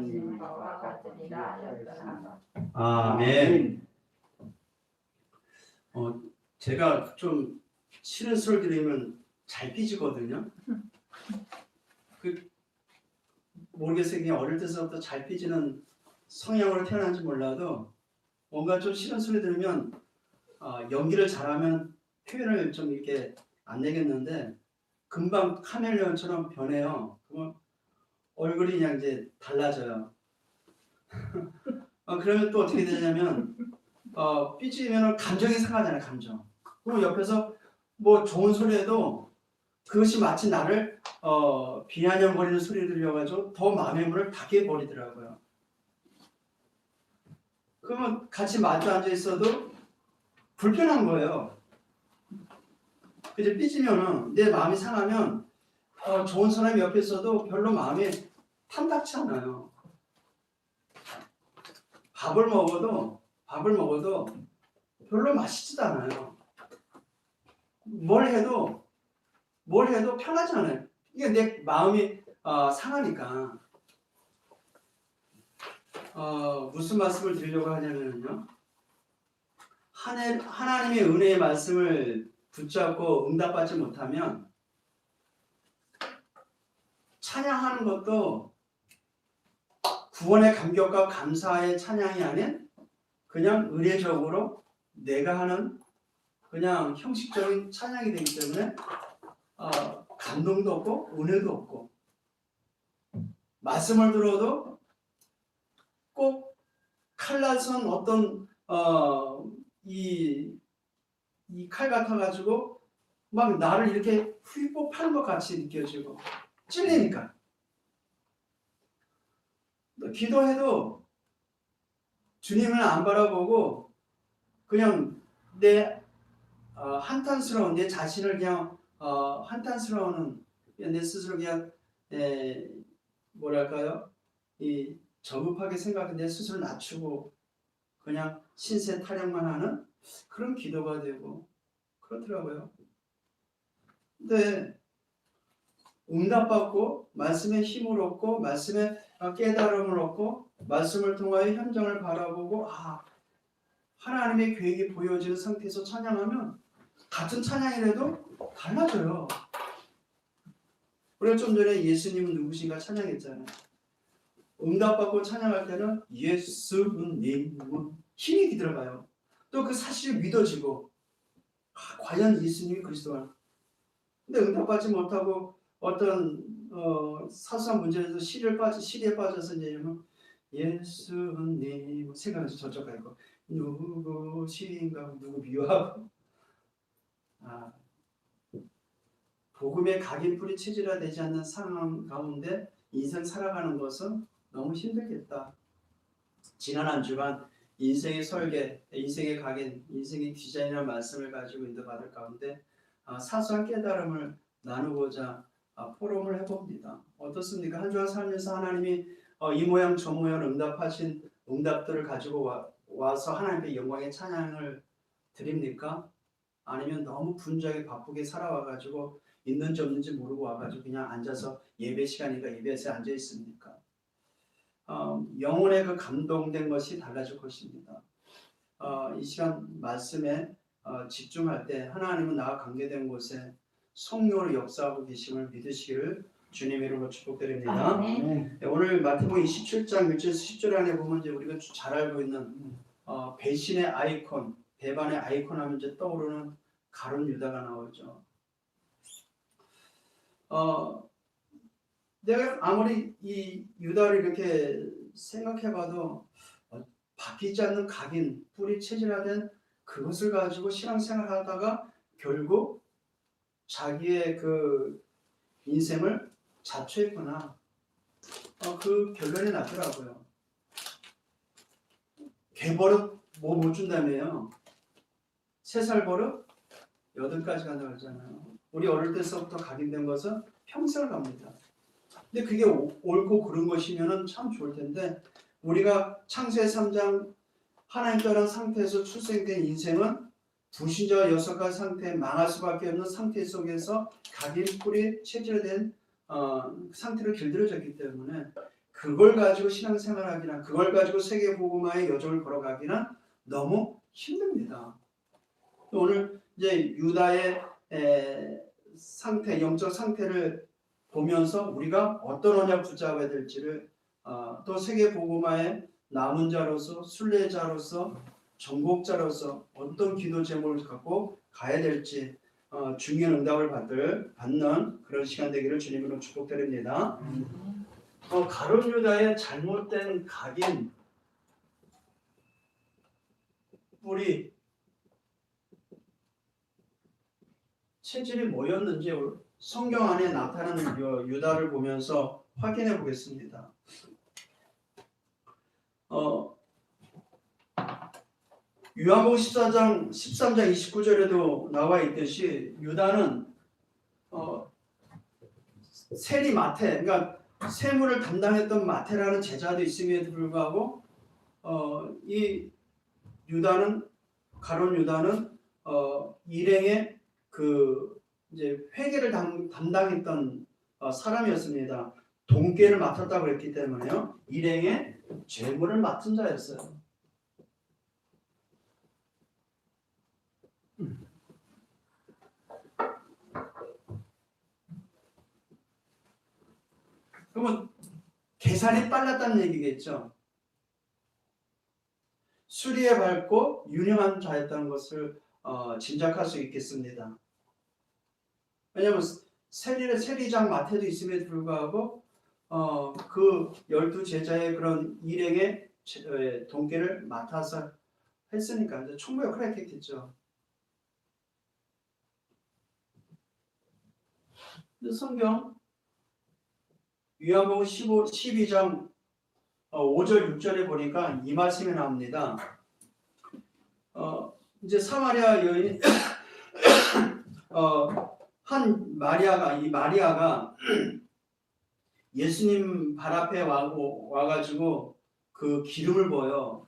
하시는 바와 같으리라 하였더라. 아멘. 제가 좀 싫은 소리 들으면 잘 삐지거든요. 모르겠어요. 그냥 어릴 때서부터 잘 삐지는 성향으로 태어난지 몰라도 뭔가 좀 싫은 소리 들으면 연기를 잘하면 표현을 좀 이렇게 안 내겠는데 금방 카멜레온처럼 변해요. 그러면 얼굴이 그냥 이제 달라져요. 그러면 또 어떻게 되냐면 삐지면 감정이 상하잖아요. 감정. 그럼 옆에서 뭐 좋은 소리 해도 그것이 마치 나를 비아냥거리는 소리를 들려가지고 더 마음의 문을 닫게 버리더라고요. 그러면 같이 마주 앉아 있어도 불편한 거예요. 그래서 삐지면은 내 마음이 상하면 좋은 사람이 옆에 있어도 별로 마음이 탐탁치 않아요. 밥을 먹어도 별로 맛있지도 않아요. 뭘 해도 편하지 않아요. 이게 내 마음이 상하니까. 무슨 말씀을 드리려고 하냐면요. 하나님의 은혜의 말씀을 붙잡고 응답받지 못하면 찬양하는 것도 구원의 감격과 감사의 찬양이 아닌 그냥 의례적으로 내가 하는 그냥 형식적인 찬양이 되기 때문에 감동도 없고 은혜도 없고 말씀을 들어도 꼭 칼날선 어떤 이 칼 같아가지고 막 나를 이렇게 휘법하는 것 같이 느껴지고 찔리니까 기도해도 주님을 안 바라보고 그냥 내 한탄스러운 내 자신을 그냥 한탄스러워하는 내 스스로 그냥 뭐랄까요 이 저급하게 생각해 내 스스로 낮추고 그냥 신세 타령만 하는 그런 기도가 되고 그렇더라고요. 근데 응답받고 말씀의 힘을 얻고 말씀의 깨달음을 얻고 말씀을 통하여 현장을 바라보고 하나님의 계획이 보여지는 상태에서 찬양하면 같은 찬양이라도 달라져요. 우리가 좀 전에 예수님은 누구신가 찬양했잖아요. 응답받고 찬양할 때는 예수님은 힘이 들어가요. 또 그 사실이 믿어지고 과연 예수님이 그리스도가. 근데 응답받지 못하고 어떤 사소한 문제에서 시리에 빠져서 이제 예수님 생각해서 저쪽 가 있고 누구신가 누구 미워하고 복음의 각인뿌리 체질화되지 않는 상황 가운데 인생 살아가는 것은 너무 힘들겠다. 지난 한 주간 인생의 설계, 인생의 각인, 인생의 디자인이라는 말씀을 가지고 인도받을 가운데 사소한 깨달음을 나누고자 포럼을 해봅니다. 어떻습니까? 한 주간 살면서 하나님이 이 모양 저 모양 응답하신 응답들을 가지고 와서 하나님께 영광의 찬양을 드립니까? 아니면 너무 분주하게 바쁘게 살아와가지고 있는지 없는지 모르고 와가지고 그냥 앉아서 예배 시간이니까 예배에서 앉아 있습니까? 영혼의 그 감동된 것이 달라질 것입니다. 이 시간 말씀에 집중할 때 하나님은 나와 관계된 곳에 성령으로 역사하고 계심을 믿으시기를 주님의 이름으로 축복드립니다. 네, 오늘 마태복음 27장 1절에서 10절 안에 보면 이제 우리가 잘 알고 있는 배신의 아이콘, 배반의 아이콘 하면 이제 떠오르는 가룟 유다가 나오죠. 내가 아무리 이 유다를 이렇게 생각해봐도 바뀌지 않는 각인, 뿌리 체질화된 그것을 가지고 신앙생활하다가 결국 자기의 그 인생을 자초했구나. 그 결론이 나더라고요. 개버릇 뭐 못 준다며요. 3살 버릇 8가지 간다고 그러잖아요. 우리 어릴 때서부터 각인된 것은 평생을 갑니다. 근데 그게 옳고 그른 것이면 참 좋을 텐데 우리가 창세기 3장 하나님 떠난 상태에서 출생된 인생은 불신자와 6가지 상태에 망할 수밖에 없는 상태 속에서 각인 뿌리 체질화된 상태로 길들여졌기 때문에 그걸 가지고 신앙생활하기나 그걸 가지고 세계복음화의 여정을 걸어가기는 너무 힘듭니다. 오늘 이제 유다의 상태, 영적 상태를 보면서 우리가 어떤 언약 붙잡아야 될지를 또 세계복음화의 남은 자로서 순례자로서 정복자로서 어떤 기도 제목을 갖고 가야 될지 중요한 응답을 받는 그런 시간 되기를 주님으로 축복드립니다. 가룟 유다의 잘못된 각인 뿌리 체질이 뭐였는지 성경 안에 나타나는 유다를 보면서 확인해 보겠습니다. 요한복음 13장 29절에도 나와 있듯이 유다는 세리 마태, 그러니까 세무를 담당했던 마태라는 제자도 있음에도 불구하고 이 유다는 가룟 유다는 일행의 그 이제 회계를 담당했던 사람이었습니다. 동계를 맡았다고 했기 때문에요. 일행의 재물을 맡은 자였어요. 그러면 계산이 빨랐다는 얘기겠죠. 수리에 밝고 유능한 자였다는 것을 짐작할 수 있겠습니다. 왜냐하면 세리장 마태도 있음에도 불구하고 그 12제자의 그런 일행의 동계를 맡아서 했으니까 총무 역할을 했겠죠. 성경 요한복음 12장 5절 6절에 보니까 이 말씀이 나옵니다. 이제 사마리아 여인 한 마리아가 예수님 발 앞에 와가지고 그 기름을 부어요.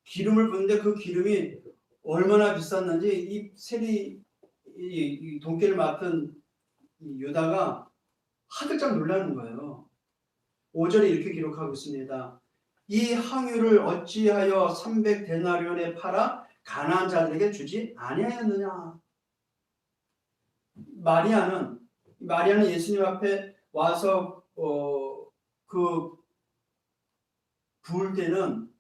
기름을 부는데 그 기름이 얼마나 비쌌는지 이 세리 이 돈깨를 맡은 이 유다가 하들짝 놀라는 거예요. 5절에 이렇게 기록하고 있습니다. 이 항유를 어찌하여 300데나리온에 팔아 가난한 자들에게 주지 아니하였느냐. 마리아는 예수님 앞에 와서 그 부을 때는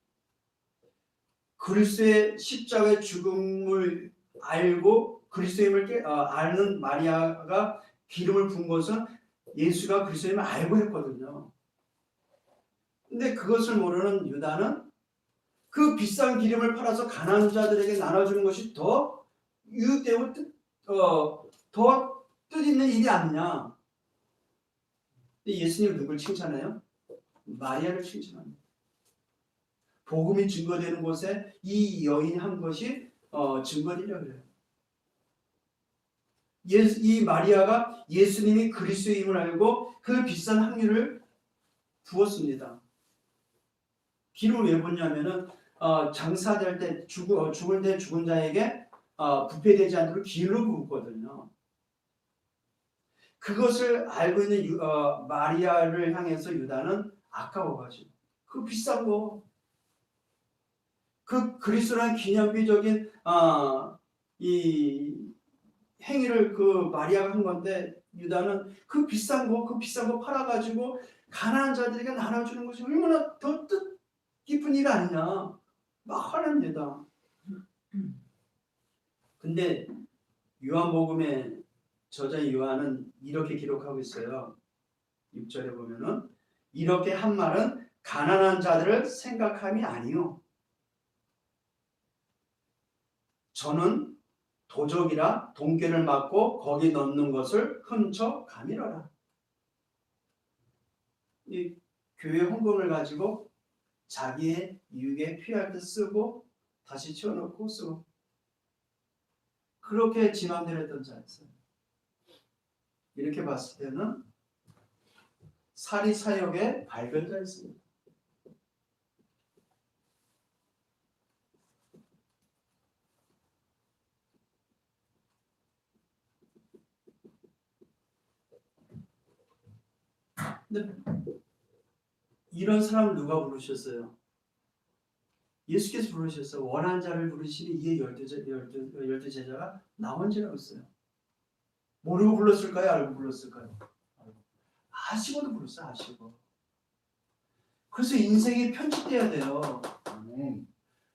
그리스도의 십자가의 죽음을 알고 그리스도임을 아는 마리아가 기름을 부은 것은 예수가 그리스도임을 알고 했거든요. 근데 그것을 모르는 유다는 그 비싼 기름을 팔아서 가난한 자들에게 나눠주는 것이 더 유익되고 더 뜻있는 일이 아니냐. 예수님은 누굴 칭찬해요? 마리아를 칭찬합니다. 복음이 증거되는 곳에 이 여인이 한 것이 증거되려 그래요. 이 마리아가 예수님이 그리스도임을 알고 그 비싼 항유를 부었습니다. 기름을 왜 붓냐면은 장사될 때 죽을 때 죽은 자에게 부패되지 않도록 기름을 붓거든요. 그것을 알고 있는 마리아를 향해서 유다는 아까워가지고 그 비싼 거, 그 그리스도라는 기념비적인 이 행위를 그 마리아가 한 건데 유다는 그 비싼 거 팔아가지고 가난한 자들에게 나눠주는 것이 얼마나 더 뜻깊은 일 아니냐 막 화납니다. 근데 요한복음의 저자 요한은 이렇게 기록하고 있어요. 6절에 보면은 이렇게 한 말은 가난한 자들을 생각함이 아니요. 저는 도적이라 돈깨를 맞고 거기 넣는 것을 훔쳐 가밀어라. 이 교회 헌금을 가지고 자기의 유익에 필요할 때 쓰고 다시 치워놓고 쓰고 그렇게 지 맘대로 했던 자였어요. 이렇게 봤을 때는 사리사욕의 발견자였습니다. 근데 이런 사람을 누가 부르셨어요? 예수께서 부르셨어요. 원한 자를 부르시니 이에 열두 제자가 나온지라고 했어요. 모르고 불렀을까요? 알고 불렀을까요? 아시고도 불렀어요. 아시고. 그래서 인생이 편집돼야 돼요.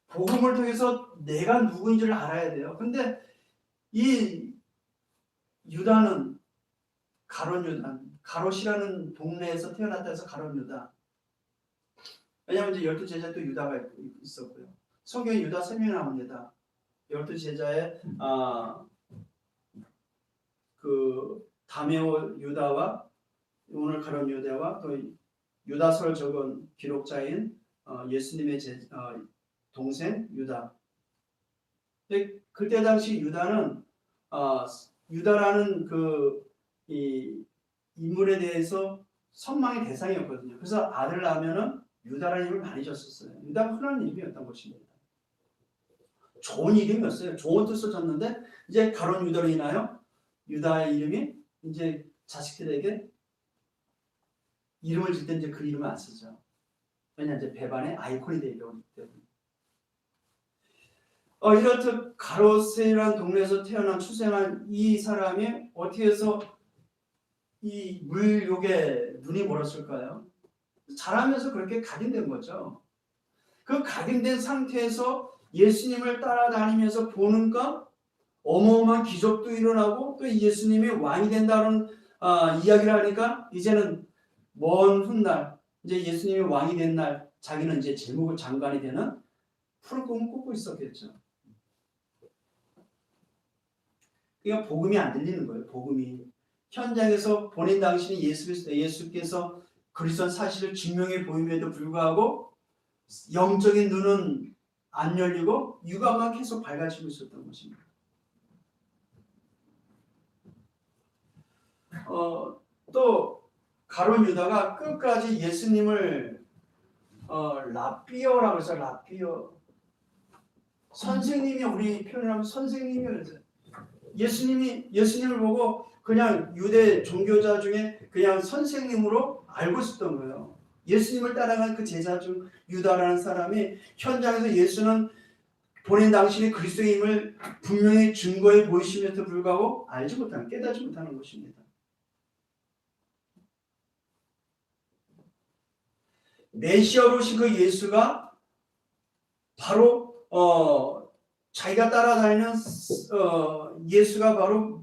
복음을 통해서 내가 누구인지를 알아야 돼요. 근데 이 유다는 가롯 유다, 가롯이라는 동네에서 태어났다 해서 가롯 유다. 왜냐하면 이제 12제자 또 유다가 있었고요. 성경에 유다 3명이 나옵니다. 12제자의 그 다메오 유다와 오늘 가롯 유다와 또 유다서를 적은 기록자인 예수님의 동생 유다. 그때 당시 유다는 유다라는 이 인물에 대해서 선망의 대상이었거든요. 그래서 아들 낳으면은 유다라는 이름을 많이 줬었어요. 유다가 흔한 이름이었던 것입니다. 좋은 이름이었어요. 좋은 뜻을 줬는데 이제 가롯 유다로 인하여 유다의 이름이 이제 자식들에게 이름을 줄 때 이제 그 이름을 안 쓰죠. 왜냐 이제 배반의 아이콘이 되기 때문에. 이렇듯 가롯이라는 동네에서 태어난 출생한 이 사람이 어떻게 해서 이 물욕에 눈이 멀었을까요? 자라면서 그렇게 각인된 거죠. 그 각인된 상태에서 예수님을 따라다니면서 보는가 어마어마한 기적도 일어나고 또 예수님이 왕이 된다는 이야기를 하니까 이제는 먼 훗날 이제 예수님이 왕이 된 날 자기는 이제 제국의 장관이 되는 푸른 꿈을 꾸고 있었겠죠. 그러니까 복음이 안 들리는 거예요. 복음이 현장에서 본인 당신이 예수께서 그리스도의 사실을 증명해 보임에도 불구하고 영적인 눈은 안 열리고 육안만 계속 밝아지고 있었던 것입니다. 또 가롯 유다가 끝까지 예수님을 라삐어라고 해서 라삐어 선생님이 우리 표현하면 선생님이라고 해서 예수님을 보고 그냥 유대 종교자 중에 그냥 선생님으로 알고 있었던 거예요. 예수님을 따라간 그 제자 중 유다라는 사람이 현장에서 예수는 본인 당신이 그리스도임을 분명히 증거해 보이심에도 불구하고 알지 못하는, 깨닫지 못하는 것입니다. 메시아로 오신 그 예수가 바로 자기가 따라다니는 예수가 바로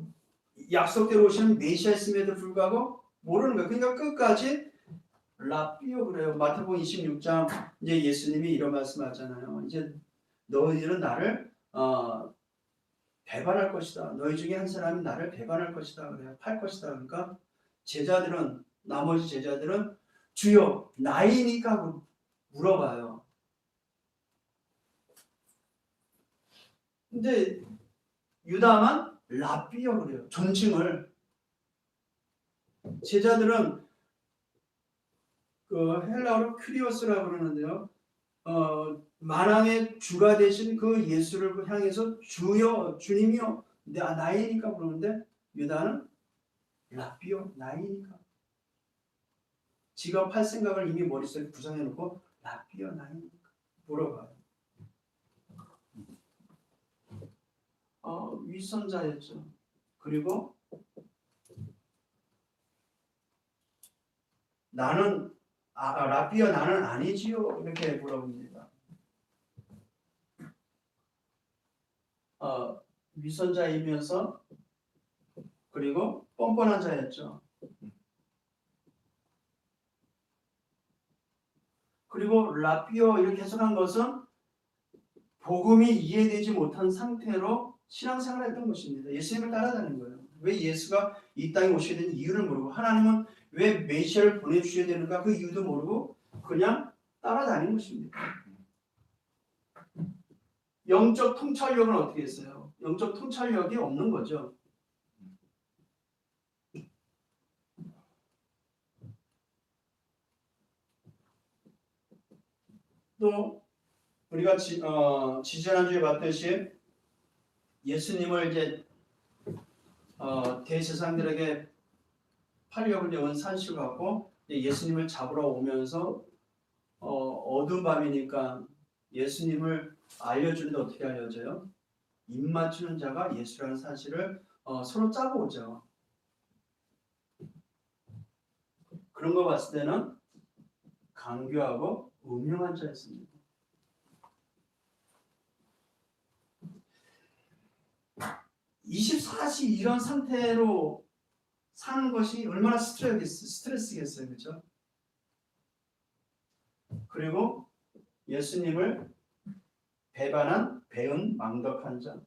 약속대로 오시는 메시아였음에도 불구하고 모르는 거예요. 그러니까 끝까지 라삐오 그래요. 마태복음 26장 이제 예수님이 이런 말씀하잖아요. 이제 너희들은 나를 배반할 것이다. 너희 중에 한 사람이 나를 배반할 것이다. 그래요. 팔 것이다. 그러니까 나머지 제자들은 주여 나이니까 물어봐요. 근데 유다만 라삐어 그래요. 존칭을. 제자들은 그 헬라어로 큐리오스라고 그러는데요. 만왕의 주가 되신 그 예수를 향해서 주여, 주님이여, 나이니까 그러는데 유다는 라삐어, 나이니까. 지가 팔 생각을 이미 머릿속에 구성해놓고 라삐어, 나이니까 물어봐요. 위선자였죠. 그리고 나는 라삐어 나는 아니지요 이렇게 물어봅니다. 위선자이면서 그리고 뻔뻔한 자였죠. 그리고 라삐어 이렇게 해석한 것은 복음이 이해되지 못한 상태로 신앙생활을 했던 것입니다. 예수님을 따라다니는 거예요. 왜 예수가 이 땅에 오셔야 되는 이유를 모르고 하나님은 왜 메시아를 보내주셔야 되는가 그 이유도 모르고 그냥 따라다니는 것입니다. 영적 통찰력은 어떻게 했어요? 영적 통찰력이 없는 거죠. 또 우리가 지지난주에 봤듯이 예수님을 이제 대제사장들에게 팔려고 이제 온 산수가 갖고 예수님을 잡으러 오면서 어두운 밤이니까 예수님을 알려주는데 어떻게 알려줘요? 입 맞추는 자가 예수라는 사실을 서로 짜고 오죠. 그런 거 봤을 때는 강교하고 음흉한 자였습니다. (24시) 이런 상태로 사는 것이 얼마나 스트레스겠어요, 그렇죠? 그리고 예수님을 배반한 배은 망덕한 자.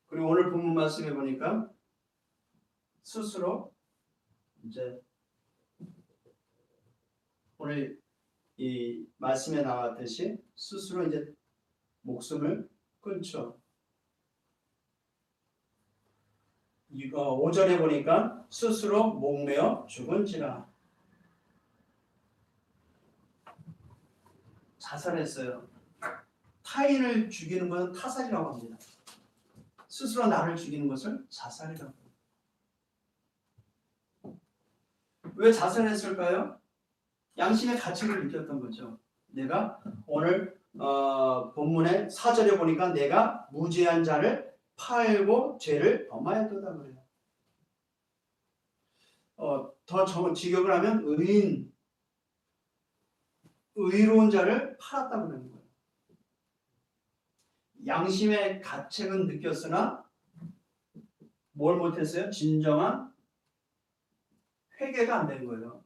그리고 오늘 본문 말씀해 보니까 스스로 이제 오늘 이 말씀에 나왔듯이 스스로 이제 목숨을 끊죠. 5절에 보니까 스스로 목매어 죽은지라. 자살했어요. 타인을 죽이는 것은 타살이라고 합니다. 스스로 나를 죽이는 것을 자살이라고 합니다. 왜 자살했을까요? 양심의 가책을 느꼈던 거죠. 내가 오늘 본문의 4절에 보니까 내가 무죄한 자를 팔고 죄를 범하였도다 그래요. 더 직역을 하면 의로운 자를 팔았다고 그러는 거예요. 양심의 가책은 느꼈으나 뭘 못했어요? 진정한 회개가 안 된 거예요.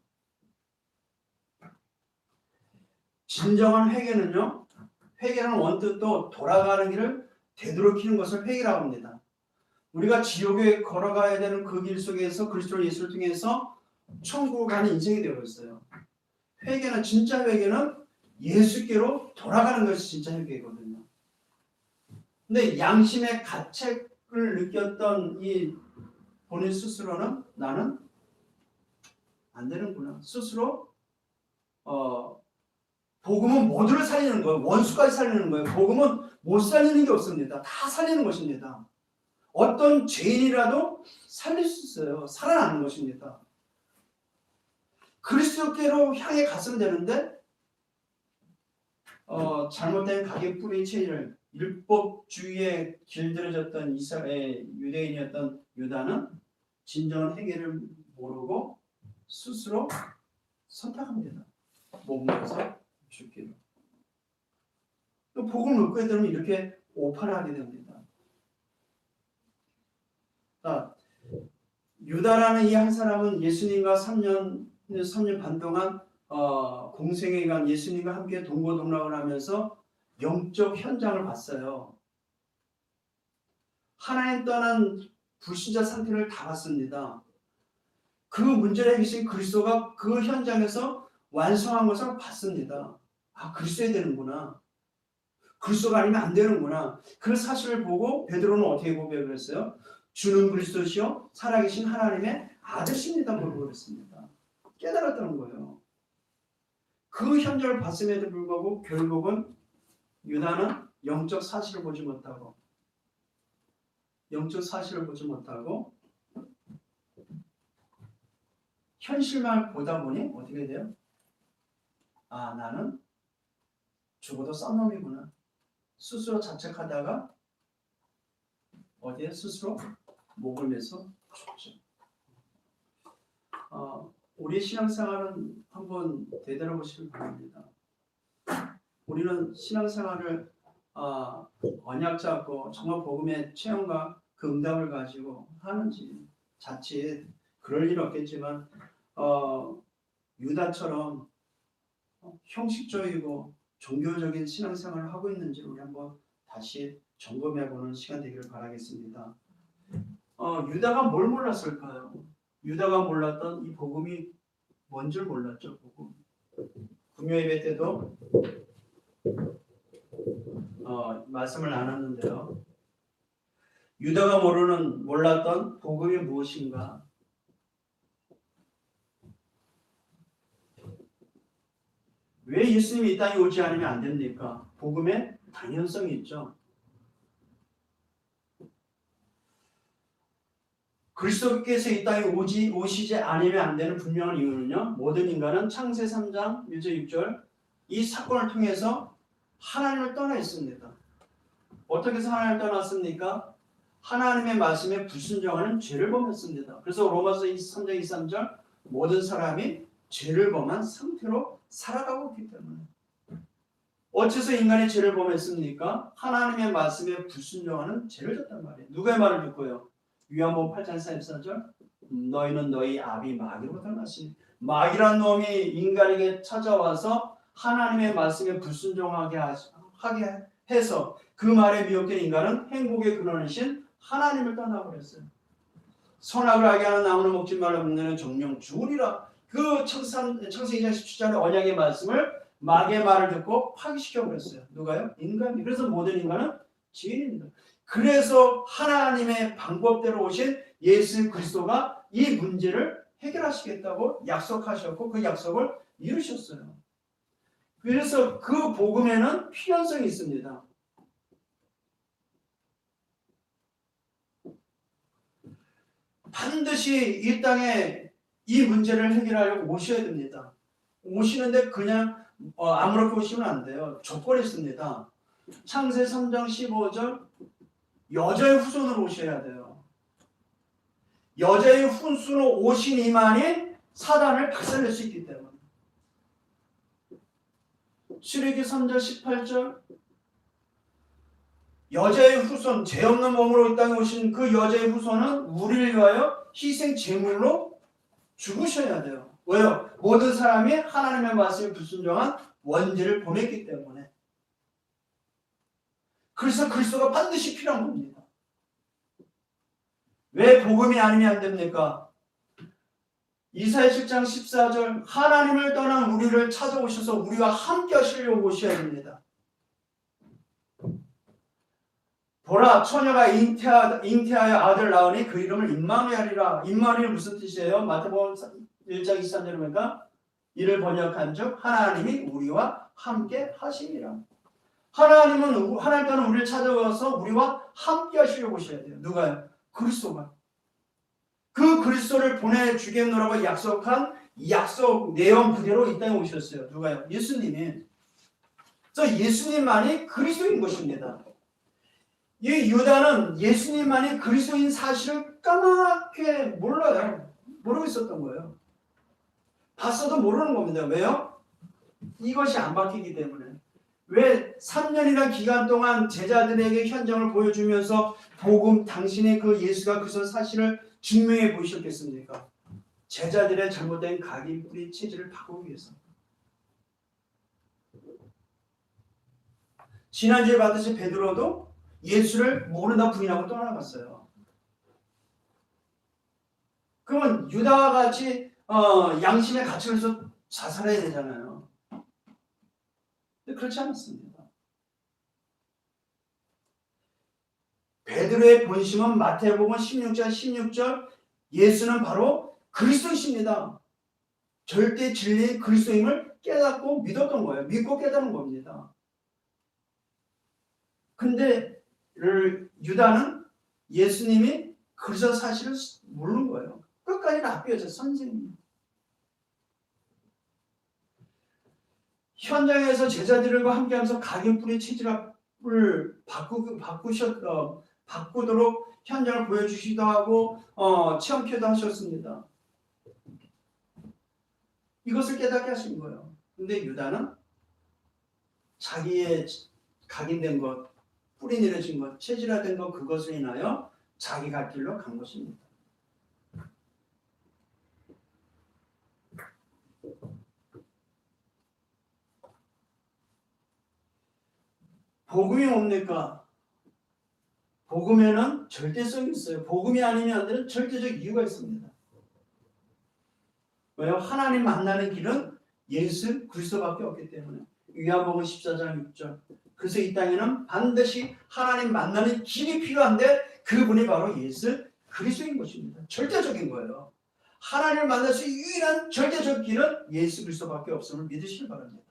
진정한 회개는요, 회개라는 원뜻도 돌아가는 길을 되도록이는 것을 회개라고 합니다. 우리가 지옥에 걸어가야 되는 그 길 속에서 그리스도 예수를 통해서 천국을 가는 인생이 되어 있어요. 회개는, 진짜 회개는 예수께로 돌아가는 것이 진짜 회개거든요. 근데 양심의 가책을 느꼈던 이 본인 스스로는 나는 안 되는구나. 스스로 복음은 모두를 살리는 거예요. 원수까지 살리는 거예요. 복음은 못 살리는 게 없습니다. 다 살리는 것입니다. 어떤 죄인이라도 살릴 수 있어요. 살아나는 것입니다. 그리스도께로 향해 갔으면 되는데 잘못된 가계 뿌리체를 율법주의에 길들여졌던 이스라엘 유대인이었던 유다는 진정한 회개를 모르고 스스로 선택합니다. 목매어서 죽기로. 또 복음을 얻게 되면 이렇게 오판하게 됩니다. 유다라는 이 한 사람은 예수님과 3년 반 동안 공생애간 예수님과 함께 동고동락을 하면서 영적 현장을 봤어요. 하나님 떠난 불신자 상태를 다 봤습니다. 그 문제를 해결하신 그리스도가 그 현장에서 완성한 것을 봤습니다. 아, 그리스도야 되는구나. 그리스도가 아니면 안 되는구나. 그 사실을 보고 베드로는 어떻게 고백을 했어요? 주는 그리스도시요 살아계신 하나님의 아들십니다. 그랬습니다. 깨달았다는 거예요. 그 현장을 봤음에도 불구하고 결국은 유다는 영적 사실을 보지 못하고 현실만 보다 보니 어떻게 돼요? 아, 나는 죽어도 싼 놈이구나. 스스로 자책하다가 어디에 스스로 목을 매서 죽죠. 우리 신앙생활은 한번 되돌아보시길 바랍니다. 우리는 신앙생활을 언약 잡고 정말 복음의 체험과 그 응답을 가지고 하는지 자칫 그럴 일 없겠지만 유다처럼 형식적이고 종교적인 신앙생활을 하고 있는지 우리 한번 다시 점검해보는 시간 되기를 바라겠습니다. 유다가 뭘 몰랐을까요? 유다가 몰랐던 이 복음이 뭔 줄 몰랐죠. 복음. 금요예배 때도 말씀을 나눴는데요. 유다가 몰랐던 복음이 무엇인가? 왜 예수님이 이 땅에 오지 않으면 안 됩니까? 복음의 당연성이 있죠. 그리스도께서 이 땅에 오시지 않으면 안 되는 분명한 이유는요. 모든 인간은 창세 3장 1절 6절 이 사건을 통해서 하나님을 떠나 있습니다. 어떻게 해서 하나님을 떠났습니까? 하나님의 말씀에 불순종하는 죄를 범했습니다. 그래서 로마서 3장 23절 모든 사람이 죄를 범한 상태로 살아가고 있기 때문에 어째서 인간이 죄를 범했습니까? 하나님의 말씀에 불순종하는 죄를 졌단 말이에요. 누구의 말을 듣고요? 요한복음 8장 44절 너희는 너희 아비 마귀로 닮았으니 마귀란 놈이 인간에게 찾아와서 하나님의 말씀에 불순종하게 하게 해서 그 말에 미혹된 인간은 행복의 근원이신 하나님을 떠나버렸어요. 선악을 알게 하는 나무는 먹지 말라 먹는 정령 죽으리라. 그 창세기 17장의 언약의 말씀을 마귀의 말을 듣고 파기시켜버렸어요. 누가요? 인간이. 그래서 모든 인간은 죄인입니다. 그래서 하나님의 방법대로 오신 예수 그리스도가 이 문제를 해결하시겠다고 약속하셨고 그 약속을 이루셨어요. 그래서 그 복음에는 필연성이 있습니다. 반드시 이 땅에 이 문제를 해결하려고 오셔야 됩니다. 오시는데 그냥 아무렇게 오시면 안 돼요. 조건이 있습니다. 창세 3장 15절 여자의 후손으로 오셔야 돼요. 여자의 후손으로 오신 이만이 사단을 박살낼 수 있기 때문에. 출애굽기 3장 18절 여자의 후손, 죄 없는 몸으로 이 땅에 오신 그 여자의 후손은 우리를 위하여 희생 제물로 죽으셔야 돼요. 왜요? 모든 사람이 하나님의 말씀에 불순종한 원죄를 범했기 때문에. 그래서 그리스도가 반드시 필요한 겁니다. 왜 복음이 아니면 안 됩니까? 이사야 7장 14절 하나님을 떠난 우리를 찾아오셔서 우리와 함께 하시려고 오셔야 됩니다. 보라 처녀가 잉태하여 아들 낳으니 그 이름을 임마누엘이라. 임마누엘이 무슨 뜻이에요? 마태복음 1장 23절에 보니까 이를 번역한즉 하나님이 우리와 함께 하시니라. 하나님 떠난 우리를 찾아와서 우리와 함께 하시려고 오셔야 돼요. 누가요? 그리스도가. 그 그리스도를 보내주겠노라고 약속한 약속 내용 그대로 이 땅에 오셨어요. 누가요? 예수님이. 그래서 예수님만이 그리스도인 것입니다. 이 유다는 예수님만이 그리스도인 사실을 까맣게 몰라요. 모르고 있었던 거예요. 봤어도 모르는 겁니다. 왜요? 이것이 안 바뀌기 때문에. 왜 3년이라는 기간 동안 제자들에게 현장을 보여주면서 복음, 당신의 그 예수가 그리스도 사실을 증명해 보이셨겠습니까? 제자들의 잘못된 각인 뿌리 체질을 바꾸기 위해서. 지난주에 봤듯이 베드로도 예수를 모른다 부인하고 떠나갔어요. 그러면 유다와 같이 양심의 가치에서 자살해야 되잖아요. 근데 그렇지 않았습니다. 베드로의 본심은 마태복음 16장 16절 예수는 바로 그리스도이십니다. 절대 진리의 그리스도임을 깨닫고 믿었던 거예요. 믿고 깨달은 겁니다. 근데 유다는 예수님이 그리스도 사실을 모르는 거예요. 끝까지 납비하죠. 선생님. 현장에서 제자들과 함께하면서 각인뿌리 체질을 바꾸도록 현장을 보여주시기도 하고 체험케도 하셨습니다. 이것을 깨닫게 하신 거예요. 근데 유다는 자기의 각인된 것, 뿌리 내려진 것, 체질화된 것, 그것을 인하여 자기 갈 길로 간 것입니다. 복음이 뭡니까? 복음에는 절대성이 있어요. 복음이 아니면 안 되는 절대적 이유가 있습니다. 왜요? 하나님 만나는 길은 예수 그리스도밖에 없기 때문에. 요한복음 14장 6절. 그래서 이 땅에는 반드시 하나님 만나는 길이 필요한데 그분이 바로 예수 그리스도인 것입니다. 절대적인 거예요. 하나님을 만날 수 유일한 절대적 길은 예수 그리스도밖에 없음을 믿으시기 바랍니다.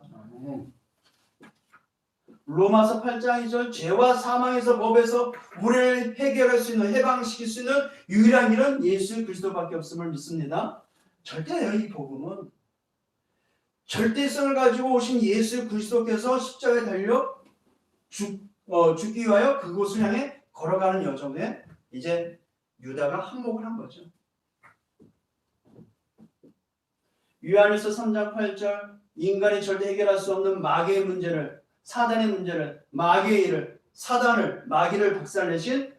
로마서 8장 2절 죄와 사망에서 법에서 우리를 해결할 수 있는 해방시킬 수 있는 유일한 길은 예수 그리스도밖에 없음을 믿습니다. 절대요. 이 복음은 절대성을 가지고 오신 예수 그리스도께서 십자가에 달려 죽기 위하여 그곳을 향해 걸어가는 여정에 이제 유다가 한몫을 한 거죠. 요한일서 3장 8절 인간이 절대 해결할 수 없는 마귀의 문제를 사단의 문제를 마귀의 일을 사단을 마귀를 박살내신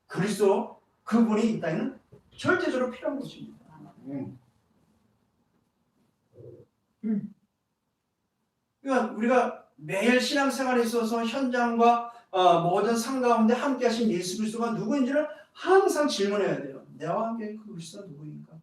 그리스도 그분이 이 땅에는 절대적으로 필요한 것입니다. 그러니까 우리가 매일 신앙생활에 있어서 현장과 모든 상 가운데 함께 하신 예수 그리스도가 누구인지를 항상 질문해야 돼요. 내와 함께 그 그리스도가 누구입니까?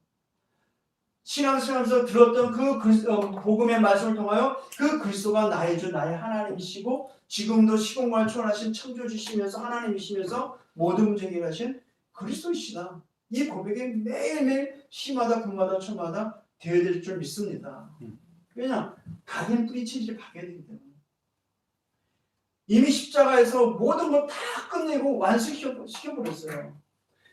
신앙생활에서 들었던 그 복음의 말씀을 통하여 그 그리스도가 나의 주 나의 하나님이시고 지금도 시공간을 초월하신 창조주시면서 하나님이시면서 모든 문제 해결하신 그리스도이시다. 이 고백이 매일매일 시마다 분마다 초마다 되어야 될 줄 믿습니다. 왜냐? 각인 뿌리 체질이 바뀌어야 되기 때문에. 이미 십자가에서 모든 걸 다 끝내고 완수시켜버렸어요.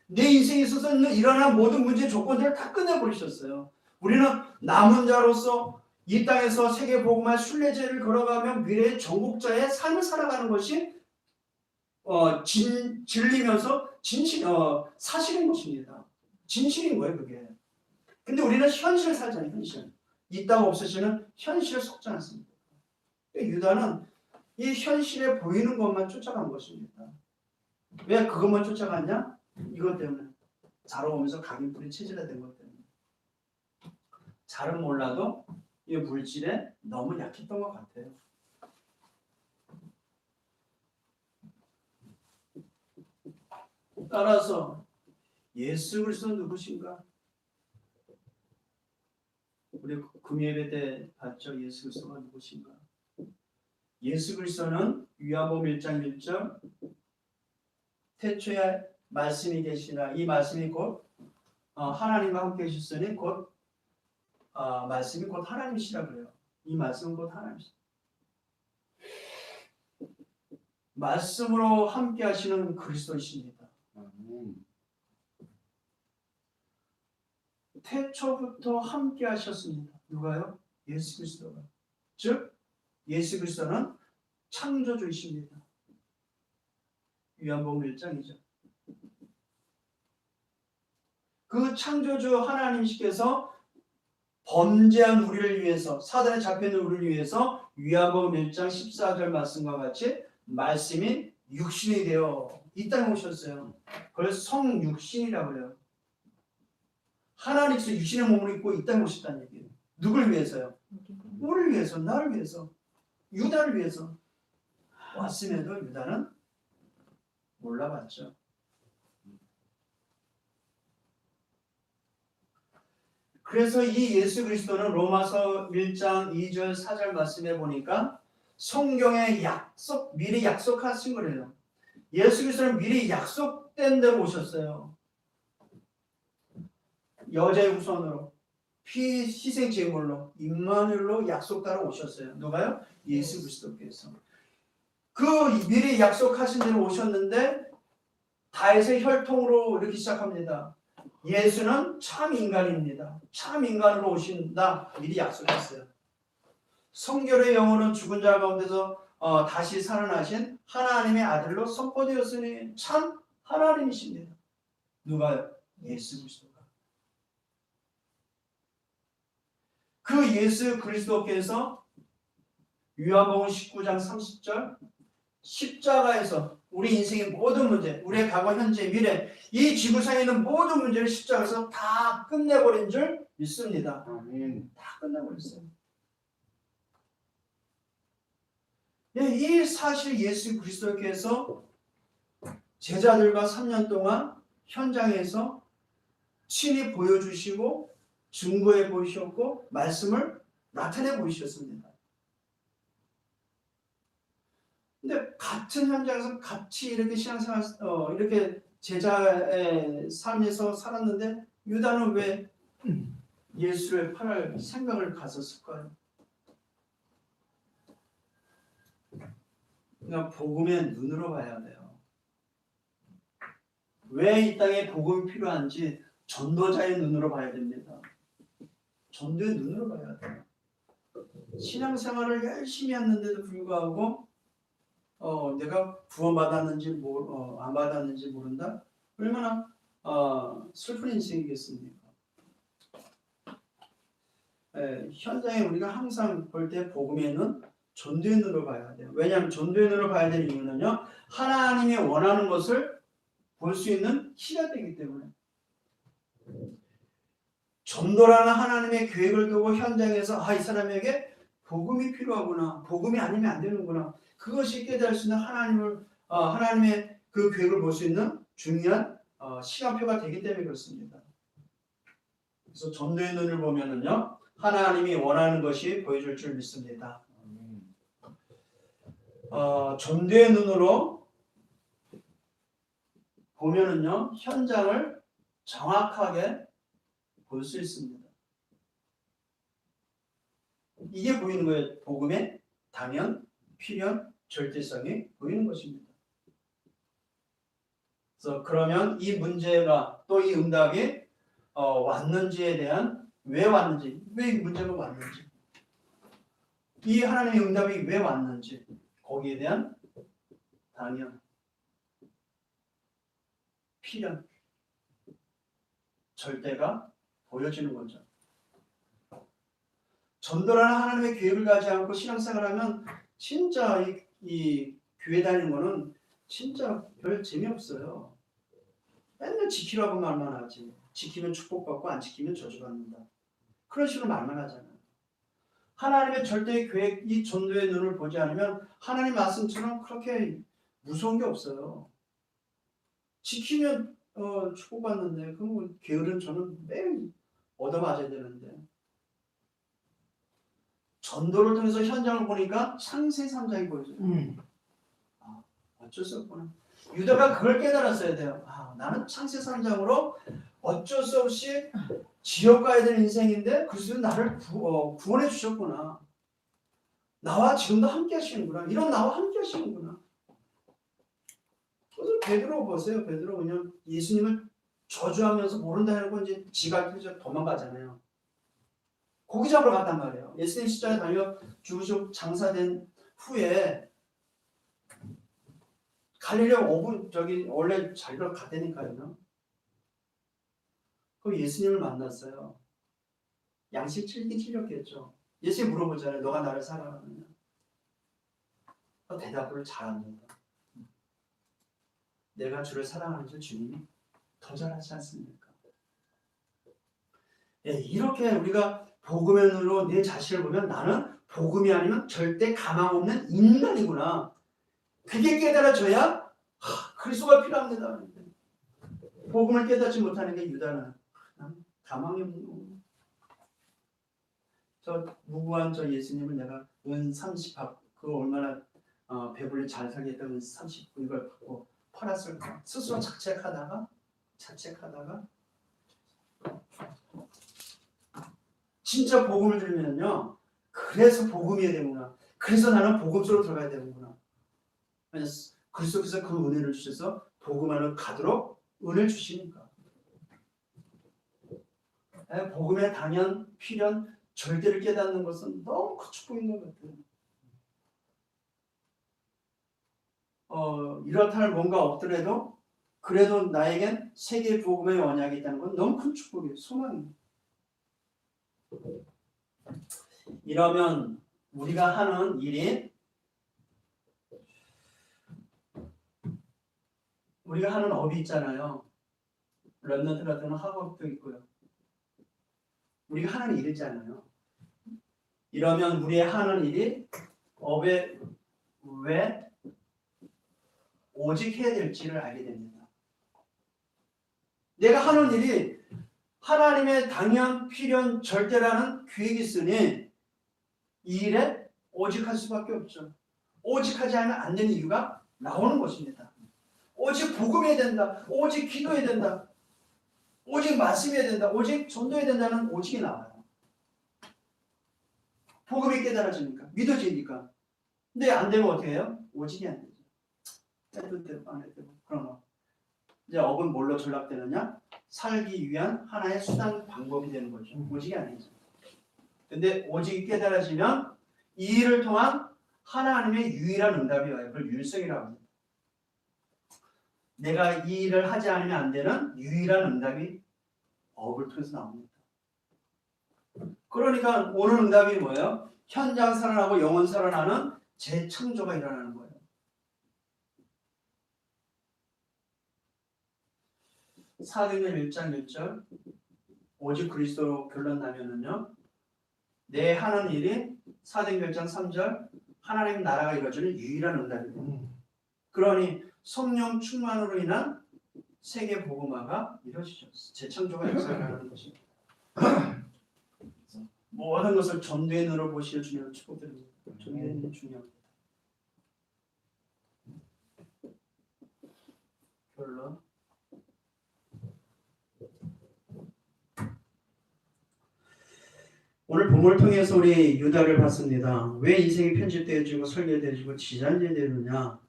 내 인생에 있어서 일어난 모든 문제 조건들을 다 끝내버리셨어요. 우리는 남은 자로서 이 땅에서 세계 복음화 순례제를 걸어가며 미래의 정복자의 삶을 살아가는 것이 진리면서 사실인 것입니다. 진실인 거예요, 그게. 근데 우리는 현실을 살잖아요, 현실. 있다가 없어지는 현실에 속지 않습니다. 유다는 이 현실에 보이는 것만 쫓아간 것입니다. 왜 그것만 쫓아갔냐? 이것 때문에. 자라오면서 각인 뿌리 체질화된 것 때문에. 잘은 몰라도 이 물질에 너무 약했던 것 같아요. 따라서 예수 그리스도는 누구신가? 우리 금요예배 때 봤죠? 예수 그리스도가 누구신가? 예수 그리스도는 요한복음 1장 1절 태초에 말씀이 계시나 이 말씀이 곧 하나님과 함께 계셨으니 곧 말씀이 곧 하나님이시라 그래요. 이 말씀은 곧 하나님이시다. 말씀으로 함께 하시는 그리스도이십니다. 태초부터 함께 하셨습니다. 누가요? 예수 그리스도가. 즉 예수 그리스도는 창조주이십니다. 요한복음 1장이죠. 그 창조주 하나님께서 범죄한 우리를 위해서 사단에 잡혀있는 우리를 위해서 요한복음 1장 14절 말씀과 같이 말씀이 육신이 되어 이 땅에 오셨어요. 그걸 성육신이라고 해요. 하나님께서 육신의 몸을 입고 이 땅에 오셨다는 얘기예요. 누굴 위해서요? 우리를 위해서, 나를 위해서, 유다를 위해서 왔음에도 유다는 몰라봤죠. 그래서 이 예수 그리스도는 로마서 1장 2절 4절 말씀에 보니까 성경의 미리 약속하신 거래요. 예수 그리스도는 미리 약속된 대로 오셨어요. 여자의 후손으로 피 희생 제물로 임마누엘로 약속 따라 오셨어요. 누가요? 예수 그리스도께서. 그 미리 약속하신 대로 오셨는데 다윗의 혈통으로 이렇게 시작합니다. 예수는 참 인간입니다. 참 인간으로 오신다. 미리 약속했어요. 성결의 영혼은 죽은 자 가운데서 다시 살아나신 하나님의 아들로 선포되었으니 참 하나님이십니다. 누가요? 예수 그리스도가. 그 예수 그리스도께서 요한복음 19장 30절 십자가에서 우리 인생의 모든 문제, 우리의 과거, 현재, 미래 이 지구상에 있는 모든 문제를 십자가에서 다 끝내버린 줄 믿습니다. 다 끝내버렸어요. 이 사실 예수 그리스도께서 제자들과 3년 동안 현장에서 친히 보여주시고 증거해 보이셨고 말씀을 나타내 보이셨습니다. 근데 같은 현장에서 같이 이렇게 신앙생활 이렇게 제자의 삶에서 살았는데 유다는 왜 예수를 팔을 생각을 가졌을까요? 그러니까 복음의 눈으로 봐야 돼요. 왜 이 땅에 복음이 필요한지 전도자의 눈으로 봐야 됩니다. 전도의 눈으로 봐야 돼요. 신앙생활을 열심히 했는데도 불구하고 내가 구원받았는지 안 받았는지 모른다? 얼마나 슬픈 인생이겠습니까? 현장에 우리가 항상 볼 때 복음에는 전도의 눈으로 봐야 돼요. 왜냐하면 전도의 눈으로 봐야 되는 이유는요, 하나님이 원하는 것을 볼 수 있는 키가 되기 때문에. 전도라는 하나님의 계획을 두고 현장에서 이 사람에게 복음이 필요하구나, 복음이 아니면 안 되는구나, 그것이 깨달을 수 있는 하나님의 그 계획을 볼 수 있는 중요한 시간표가 되기 때문에 그렇습니다. 그래서 전도의 눈을 보면은요, 하나님이 원하는 것이 보여줄 줄 믿습니다. 전도의 눈으로 보면은요, 현장을 정확하게 볼 수 있습니다. 이게 보이는 거예요. 복음의 당연, 필연, 절대성이 보이는 것입니다. 그래서 그러면 이 문제가 또 이 응답이 왔는지에 대한 왜 왔는지, 왜 이 문제가 왔는지, 이 하나님의 응답이 왜 왔는지, 거기에 대한 당연, 필연, 절대가 보여지는 거죠. 전도라는 하나님의 계획을 가지 않고 신앙생활하면 진짜 이 교회 다니는 거는 진짜 별 재미없어요. 맨날 지키라고 말만 하지. 지키면 축복받고 안 지키면 저주받는다. 그런 식으로 말만 하잖아요. 하나님의 절대의 계획, 이 전도의 눈을 보지 않으면 하나님 말씀처럼 그렇게 무서운 게 없어요. 지키면 축복받는데 그럼 게으른 저는 매일 얻어맞아야 되는데. 전도를 통해서 현장을 보니까 창세 3장이 보여져요. 어쩔 수 없구나. 유다가 그걸 깨달았어야 돼요. 나는 창세 3장으로 어쩔 수 없이 지옥 가야 되는 인생인데 그리스도 나를 구원해 주셨구나. 나와 지금도 함께 하시는구나. 이런 나와 함께 하시는구나. 그래서 베드로 보세요. 베드로 그냥 예수님을 저주하면서 모른다 해놓고 이제 지가 도망가잖아요. 고기 잡으러 갔단 말이에요. 예수님 십자가에 달려 죽으시고 장사된 후에 갈릴리아 원래 자기가 갔다니까요. 그 예수님을 만났어요. 양식 틀렸겠죠. 예수님 물어보잖아요. 너가 나를 사랑하느냐? 대답을 잘합니다. 내가 주를 사랑하는 줄 주님이 더 잘하지 않습니까? 이렇게 우리가 복음의 눈으로 내 자신을 보면 나는 복음이 아니면 절대 가망 없는 인간이구나. 그게 깨달아져야 그리스도가 필요합니다. 복음을 깨닫지 못하는 게 유다는 가망이 없는 거고. 저 무고한 저 예수님을 내가 은 30학 그거 얼마나 배불리 잘 살겠다고 30 이걸 받고 팔았을까? 스스로 자책하다가 진짜 복음을 들으면요. 그래서 복음이어야 되구나. 그래서 나는 복음 속으로 들어가야 되는구나. 그리스도께서 그 은혜를 주셔서 복음 안으로 가도록 은혜를 주시니까. 복음의 당연, 필연, 절대를 깨닫는 것은 너무 큰 축복인 것 같아요. 이렇다 할 뭔가 없더라도 그래도 나에겐 세계 복음의 언약이 있다는 건 너무 큰 축복이에요. 소망이에요. 이러면 우리가 하는 일이 우리가 하는 업이 있잖아요. 런던트 같은 학업도 있고요. 우리가 하는 일이잖아요. 이러면 우리의 하는 일이 업에 왜 오직 해야 될지를 알게 됩니다. 내가 하는 일이 하나님의 당연, 필연, 절대라는 계획이 있으니 이 일에 오직 할 수밖에 없죠. 오직 하지 않으면 안 되는 이유가 나오는 것입니다. 오직 복음해야 된다. 오직 기도해야 된다. 오직 말씀해야 된다. 오직 전도해야 된다는 오직이 나와요. 복음이 깨달아지니까. 믿어지니까. 근데 안 되면 어떻게 해요? 오직이 안 되죠. 해도 되고 안 해도 되고 그런 거. 이제 업은 뭘로 전락되느냐? 살기 위한 하나의 수단 방법이 되는 거죠. 오직이 아니죠. 근데 오직이 깨달아지면 이 일을 통한 하나님의 유일한 응답이 와요. 그걸 율성이라고 합니다. 내가 이 일을 하지 않으면 안 되는 유일한 응답이 업을 통해서 나옵니다. 그러니까 오늘 응답이 뭐예요? 현장 살아나고 영혼 살아나는 재창조가 일어나는 거예요. 사도행전 1장 1절 오직 그리스도로 결론 나면은요 내 하는 일이 사도행전 1장 3절 하나님 나라가 이루어지는 유일한 응답입니다. 그러니 성령 충만으로 인한 세계 복음화가 이루어지죠. 재창조가 일어나는 것입니다. 모든 것을 전도의 눈으로 보시려 주님을 축복드립니다. 전도의 눈이 중요합니다. 결론. 오늘 본문을 통해서 우리 유다를 봤습니다. 왜 인생이 편집되어지고 설계되어지고 지장되느냐?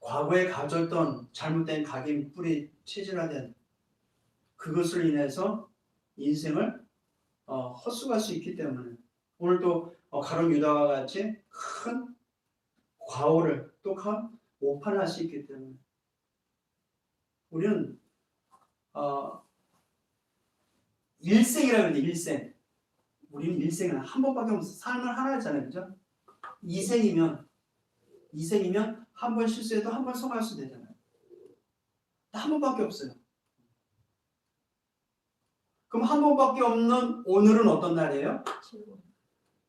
과거에 가졌던 잘못된 각인, 뿌리, 체질화된 그것을 인해서 인생을 헛수고할 수 있기 때문에 오늘 또 가룟 유다와 같이 큰 과오를 또 큰 오판을 할 수 있기 때문에 우리는 일생이라고 하는데 일생 우리는 일생은 한 번밖에 없어. 삶을 하나 했잖아요. 그죠? 이생이면 한 번 실수해도 한 번 성할 수 되잖아요. 한 번밖에 없어요. 그럼 한 번밖에 없는 오늘은 어떤 날이에요?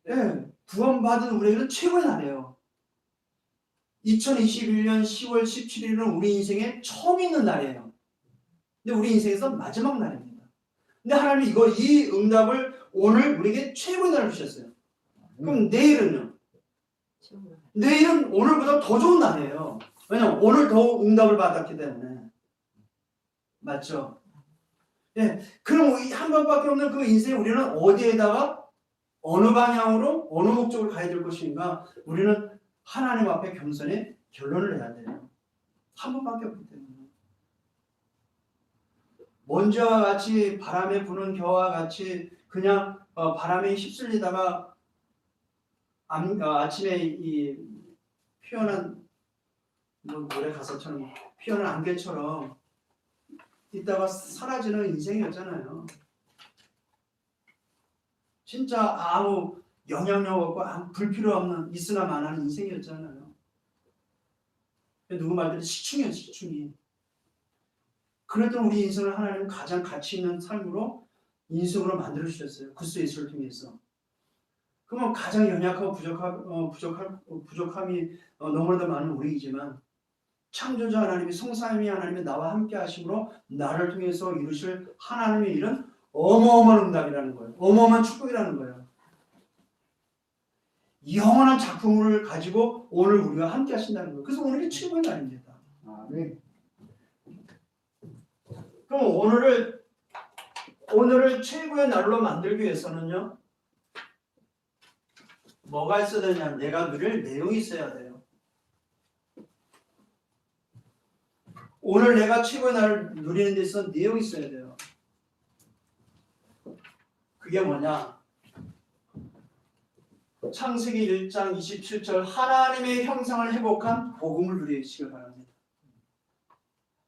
네, 구원받은 우리에게는 최고의 날이에요. 2021년 10월 17일은 우리 인생에 처음 있는 날이에요. 근데 우리 인생에서 마지막 날입니다. 근데 하나님이 이 응답을 오늘 우리에게 최고의 날을 주셨어요. 그럼 내일은요? 내일은 오늘보다 더 좋은 날이에요. 왜냐면 오늘 더 응답을 받았기 때문에. 맞죠? 예. 그럼 한 번밖에 없는 그 인생에 우리는 어디에다가 어느 방향으로 어느 목적을 가야 될 것인가? 우리는 하나님 앞에 겸손히 결론을 내야 돼요. 한 번밖에 없기 때문에. 먼지와 같이 바람에 부는 겨와 같이 그냥 바람에 휩쓸리다가 아침에 이 피어난 노래 가사처럼 피어난 안개처럼 있다가 사라지는 인생이었잖아요. 진짜 아무 영향력 없고 아무 불필요 없는 있으나 마나는 인생이었잖아요. 누구 말대로 시충이에요, 시충이. 그랬던 우리 인생을 하나님은 가장 가치 있는 삶으로 인생으로 만들어 주셨어요. 그리스도 예수를 통해서. 그러면 가장 연약하고 부족함이 너무나도 많은 우리이지만 창조자 하나님이 성삼위 하나님이 나와 함께 하심으로 나를 통해서 이루실 하나님의 일은 어마어마한 응답이라는 거예요. 어마어마한 축복이라는 거예요. 영원한 작품을 가지고 오늘 우리가 함께 하신다는 거예요. 그래서 오늘이 최고의 날입니다. 네. 그럼 오늘을 최고의 날로 만들기 위해서는요. 뭐가 있어야 되냐? 내가 누릴 내용이 있어야 돼요. 오늘 내가 최고의 날을 누리는 데 있어서 내용이 있어야 돼요. 그게 뭐냐? 창세기 1장 27절 하나님의 형상을 회복한 복음을 누리시길 바랍니다.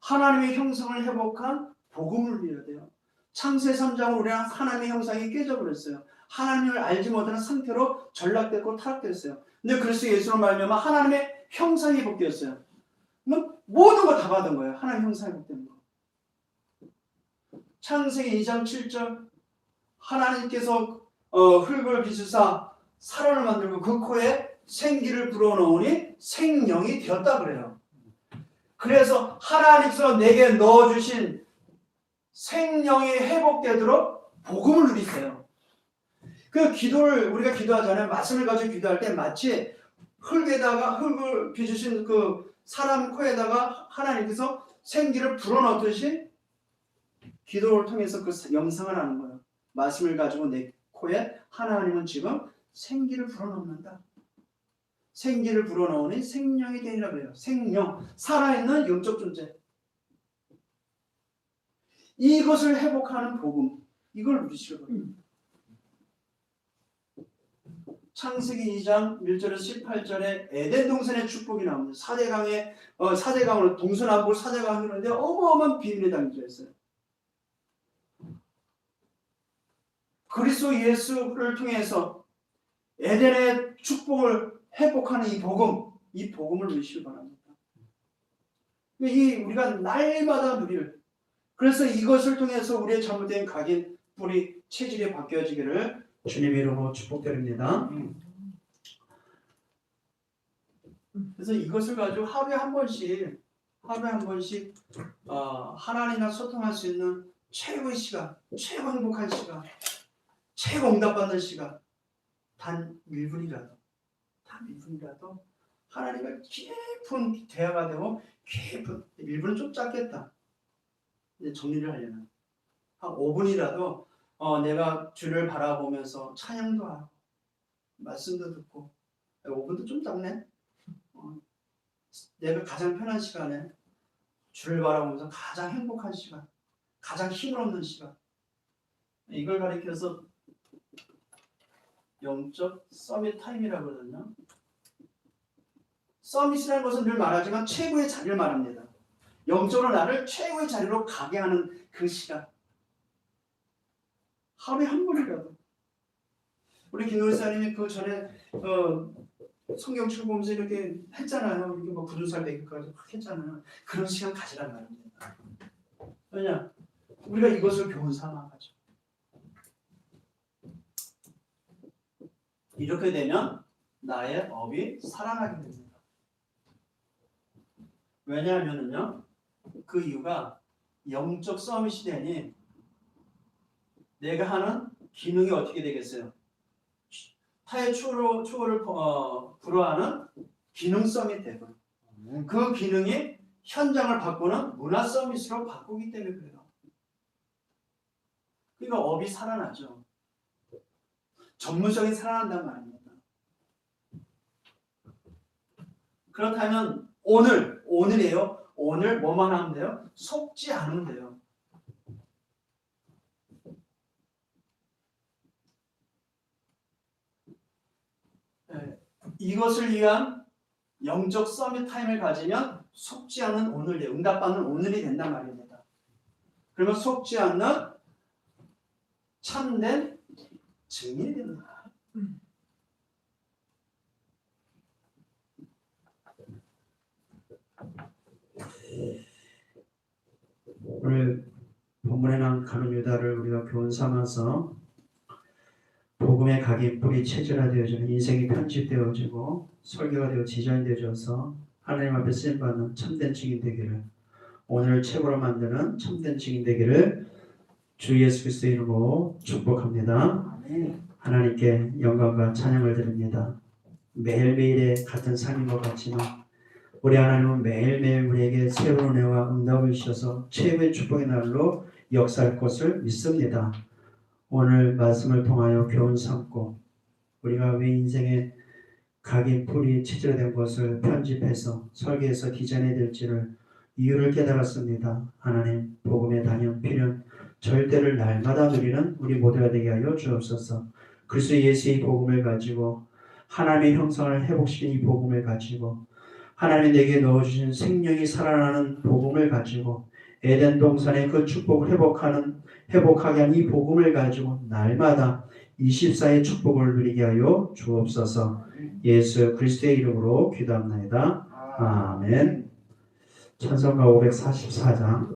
하나님의 형상을 회복한 복음을 누려야 돼요. 창세기 3장은 우리는 하나님의 형상이 깨져버렸어요. 하나님을 알지 못하는 상태로 전락됐고 타락됐어요. 근데 그리스도 예수로 말미암아 하나님의 형상이 회복되었어요. 모든 거 다 받은 거예요. 하나님 형상이 회복된 거. 창세기 2장 7절 하나님께서 흙을 빚으사 사람을 만들고 그 코에 생기를 불어넣으니 생명이 되었다 그래요. 그래서 하나님께서 내게 넣어주신 생명이 회복되도록 복음을 누리세요. 그 기도를 우리가 기도하잖아요. 말씀을 가지고 기도할 때 마치 흙을 빚으신 그 사람 코에다가 하나님께서 생기를 불어넣듯이 기도를 통해서 그 영상을 하는 거예요. 말씀을 가지고 내 코에 하나님은 지금 생기를 불어넣는다. 생기를 불어넣으니 생명이 되니라 그래요. 생명, 살아있는 영적 존재. 이것을 회복하는 복음, 이걸 누리시는 거예요. 창세기 2장 1절에서 18절에 에덴 동산의 축복이 나옵니다. 4대강으로 동서남북 4대강이 있는데 어마어마한 비밀이 담겨져 있어요. 그리스도 예수를 통해서 에덴의 축복을 회복하는 이 복음을 누리시기 바랍니다. 우리가 날마다 누릴, 그래서 이것을 통해서 우리의 잘못된 각인, 뿌리, 체질이 바뀌어지기를 주님의 이름으로 축복드립니다. 그래서 이것을 가지고 하루에 한 번씩 하나님과 소통할 수 있는 최고의 시간, 최고 행복한 시간, 최고 응답받는 시간, 단 1분이라도 하나님과 깊은 대화가 되고, 깊은 1분은 좀 짧겠다. 이제 정리를 하려면 한 5분이라도 내가 주를 바라보면서 찬양도 하고 말씀도 듣고, 5분도 좀 짧네. 내가 가장 편한 시간에 주를 바라보면서 가장 행복한 시간, 가장 힘을 얻는 시간, 이걸 가리켜서 영적 서밋 타임이라고 하거든요. 서밋이라는 것은 늘 말하지만 최고의 자리를 말합니다. 영적으로 나를 최고의 자리로 가게 하는 그 시간, 하루에 한 번이라도. 우리 김노리 사님이 그 전에 성경 출보면서 이렇게 했잖아요. 이렇게 뭐 굳은 살 베기까지 했잖아요. 그런 시간 가지란 말입니다. 왜냐? 우리가 이것을 교훈 삼아가죠. 이렇게 되면 나의 업이 살아나게 됩니다. 왜냐하면은요, 그 이유가 영적 서밋이 되니 내가 하는 기능이 어떻게 되겠어요? 타의 추구를 불허하는 기능 서밋 되고, 그 기능이 현장을 바꾸는 문화 서밋으로 바꾸기 때문에 그래요. 그러니까 업이 살아나죠. 전문성이 살아난단 말입니다. 그렇다면 오늘이에요. 오늘 뭐만 하면 돼요? 속지 않으면 돼요. 이것을 위한 영적 서밋 타임을 가지면 속지 않은 오늘이, 응답받는 오늘이 된단 말입니다. 그러면 속지 않는 참된 증인이 됩니다. 오늘 본문에 나온 가룟 유다를 우리가 교훈 삼아서 복음의 각인 뿌리 체질화되어지는 인생이 편집되어지고 설교가 되어 디자인되어져서 하나님 앞에 쓰임받는 참된 증인 되기를, 오늘을 최고로 만드는 참된 증인 되기를 주 예수 그리스도의 이름으로 축복합니다. 하나님께 영광과 찬양을 드립니다. 매일매일의 같은 삶인 것 같지만 우리 하나님은 매일매일 우리에게 새로운 은혜와 응답을 주셔서 최고의 축복의 날로 역사할 것을 믿습니다. 오늘 말씀을 통하여 교훈 삼고 우리가 왜 인생의 각인 뿌리 체질화된 것을 편집해서 설계해서 디자인해야 될지를 이유를 깨달았습니다. 하나님, 복음의 단연 필연 절대를 날마다 누리는 우리 모두가 되게 하여 주옵소서. 그리스도 예수의 복음을 가지고 하나님의 형상을 회복시킨 이 복음을 가지고 하나님이 내게 넣어주신 생명이 살아나는 복음을 가지고 에덴 동산의 그 축복을 회복하게 한 이 복음을 가지고 날마다 24의 축복을 누리게 하여 주옵소서. 예수 그리스도의 이름으로 기도합니다. 아멘. 찬송가 544장